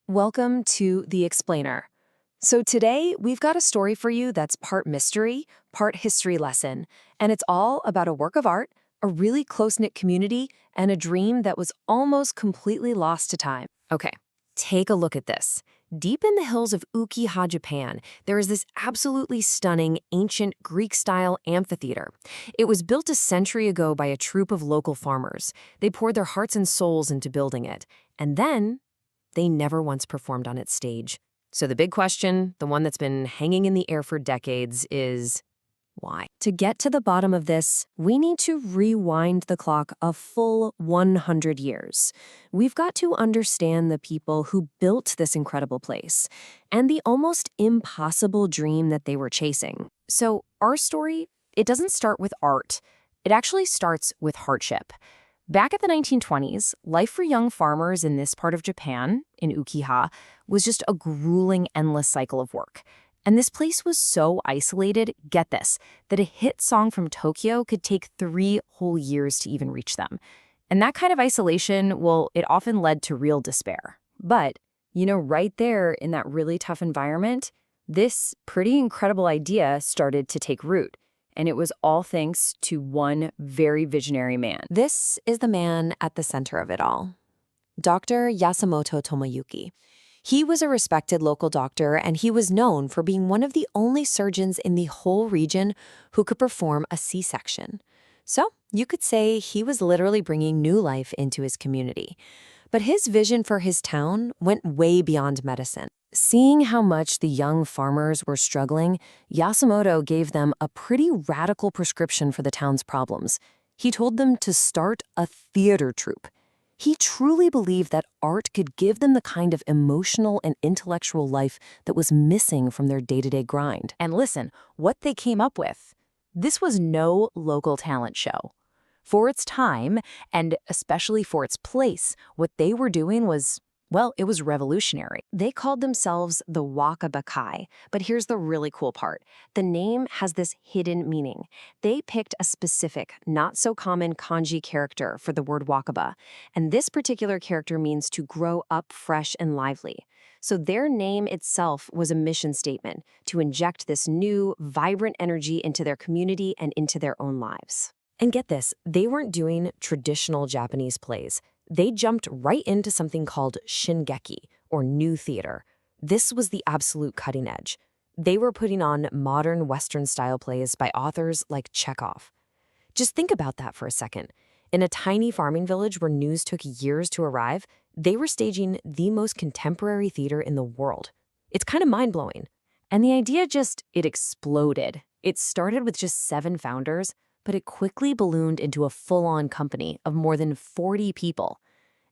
Welcome to The Explainer. So today, we've got a story for you that's part mystery, part history lesson, and it's all about a work of art, a really close-knit community, and a dream that was almost completely lost to time. Okay, take a look at this. Deep in the hills of Ukiha, Japan, there is this absolutely stunning, ancient Greek-style amphitheater. It was built a century ago by a troupe of local farmers. They poured their hearts and souls into building it. And then they never once performed on its stage. So the big question, the one that's been hanging in the air for decades, is why? To get to the bottom of this, we need to rewind the clock a full 100 years. We've got to understand the people who built this incredible place and the almost impossible dream that they were chasing. So our story, it doesn't start with art. It actually starts with hardship. Back at the 1920s, life for young farmers in this part of Japan, in Ukiha, was just a grueling, endless cycle of work. And this place was so isolated, get this, that a hit song from Tokyo could take 3 whole years to even reach them. And that kind of isolation, well, it often led to real despair. But, right there in that really tough environment, this pretty incredible idea started to take root. And it was all thanks to one very visionary man. This is the man at the center of it all, Dr. Yasumoto Tomoyuki. He was a respected local doctor, and he was known for being one of the only surgeons in the whole region who could perform a C-section. So you could say he was literally bringing new life into his community. But his vision for his town went way beyond medicine. Seeing how much the young farmers were struggling, Yasumoto gave them a pretty radical prescription for the town's problems. He told them to start a theater troupe. He truly believed that art could give them the kind of emotional and intellectual life that was missing from their day-to-day grind. And listen, what they came up with. This was no local talent show. For its time, and especially for its place, what they were doing was, well, it was revolutionary. They called themselves the Waka Bakai, but here's the really cool part. The name has this hidden meaning. They picked a specific, not-so-common kanji character for the word wakaba, and this particular character means to grow up fresh and lively. So their name itself was a mission statement to inject this new, vibrant energy into their community and into their own lives. And get this, they weren't doing traditional Japanese plays. They jumped right into something called shingeki, or new theater. This was the absolute cutting edge. They were putting on modern Western-style plays by authors like Chekhov. Just think about that for a second. In a tiny farming village where news took years to arrive, they were staging the most contemporary theater in the world. It's kind of mind-blowing. And the idea it exploded. It started with just 7 founders, but it quickly ballooned into a full-on company of more than 40 people.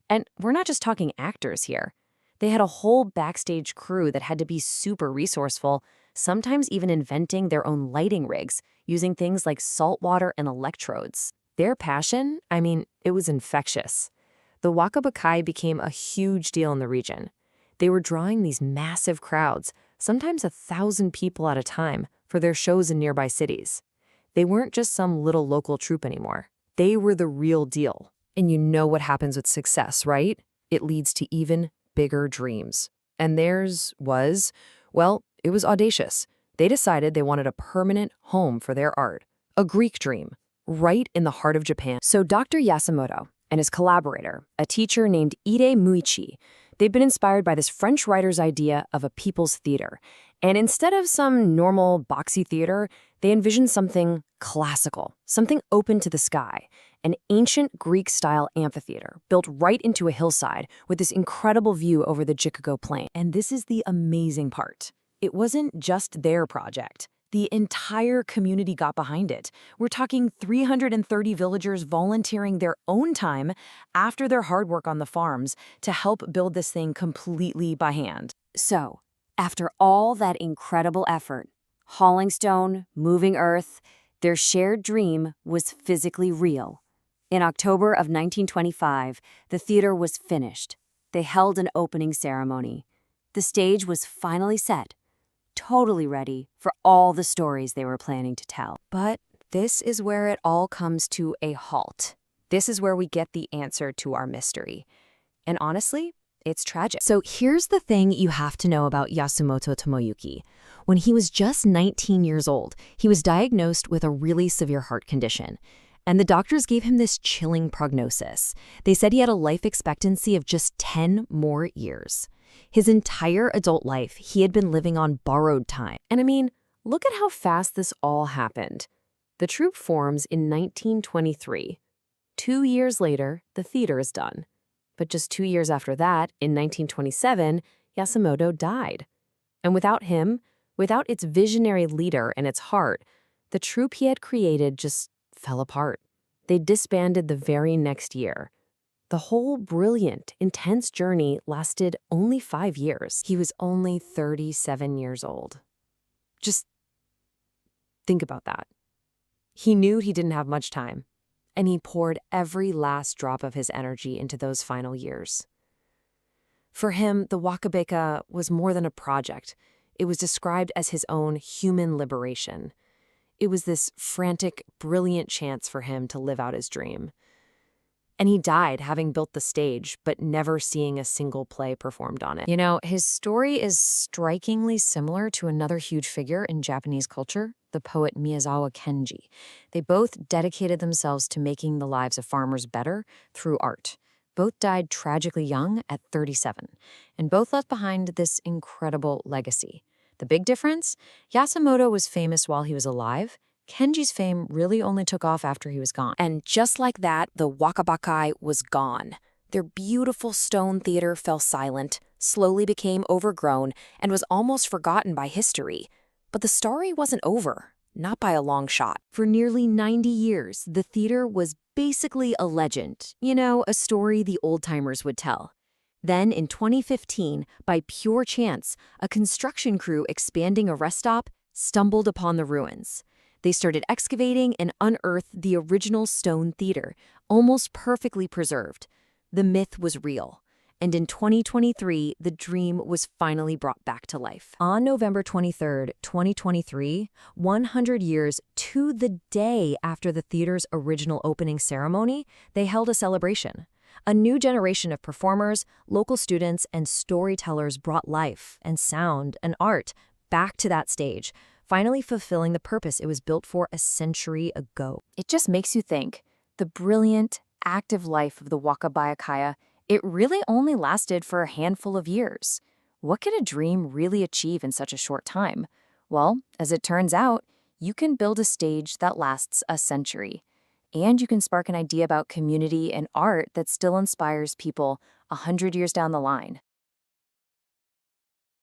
And we're not just talking actors here. They had a whole backstage crew that had to be super resourceful, sometimes even inventing their own lighting rigs, using things like salt water and electrodes. Their passion, it was infectious. The Waka Bakai became a huge deal in the region. They were drawing these massive crowds, sometimes 1,000 people at a time, for their shows in nearby cities. They weren't just some little local troupe anymore. They were the real deal. And you know what happens with success, right? It leads to even bigger dreams. And theirs was, well, it was audacious. They decided they wanted a permanent home for their art, a Greek dream, right in the heart of Japan. So Dr. Yasumoto and his collaborator, a teacher named Ide Muichi, they've been inspired by this French writer's idea of a people's theater. And instead of some normal boxy theater, they envisioned something classical, something open to the sky, an ancient Greek-style amphitheater built right into a hillside with this incredible view over the Chicago Plain. And this is the amazing part. It wasn't just their project. The entire community got behind it. We're talking 330 villagers volunteering their own time after their hard work on the farms to help build this thing completely by hand. So, after all that incredible effort, hauling stone, moving earth, their shared dream was physically real. In October of 1925, the theater was finished. They held an opening ceremony. The stage was finally set, totally ready for all the stories they were planning to tell. But this is where it all comes to a halt. This is where we get the answer to our mystery. And honestly, It's tragic. So here's the thing you have to know about Yasumoto Tomoyuki. When he was just 19 years old, he was diagnosed with a really severe heart condition. And the doctors gave him this chilling prognosis. They said he had a life expectancy of just 10 more years. His entire adult life, he had been living on borrowed time. And I mean, look at how fast this all happened. The troupe forms in 1923. 2 years later, the theater is done. But just 2 years after that, in 1927, Yasumoto died. And without him, without its visionary leader and its heart, the troupe he had created just fell apart. They disbanded the very next year. The whole brilliant, intense journey lasted only 5 years. He was only 37 years old. Just think about that. He knew he didn't have much time, and he poured every last drop of his energy into those final years. For him, the Waka Baka was more than a project. It was described as his own human liberation. It was this frantic, brilliant chance for him to live out his dream. And he died having built the stage, but never seeing a single play performed on it. You know, his story is strikingly similar to another huge figure in Japanese culture, the poet Miyazawa Kenji. They both dedicated themselves to making the lives of farmers better through art. Both died tragically young at 37, and both left behind this incredible legacy. The big difference? Yasumoto was famous while he was alive. Kenji's fame really only took off after he was gone. And just like that, the Waka Baka was gone. Their beautiful stone theater fell silent, slowly became overgrown, and was almost forgotten by history. But the story wasn't over, not by a long shot. For nearly 90 years, the theater was basically a legend. You know, a story the old-timers would tell. Then, in 2015, by pure chance, a construction crew expanding a rest stop stumbled upon the ruins. They started excavating and unearthed the original stone theater, almost perfectly preserved. The myth was real. And in 2023, the dream was finally brought back to life. On November 23rd, 2023, 100 years to the day after the theater's original opening ceremony, they held a celebration. A new generation of performers, local students, and storytellers brought life and sound and art back to that stage, finally fulfilling the purpose it was built for a century ago. It just makes you think, the brilliant, active life of the Waka Baka, it really only lasted for a handful of years. What can a dream really achieve in such a short time? Well, as it turns out, you can build a stage that lasts a century. And you can spark an idea about community and art that still inspires people 100 years down the line.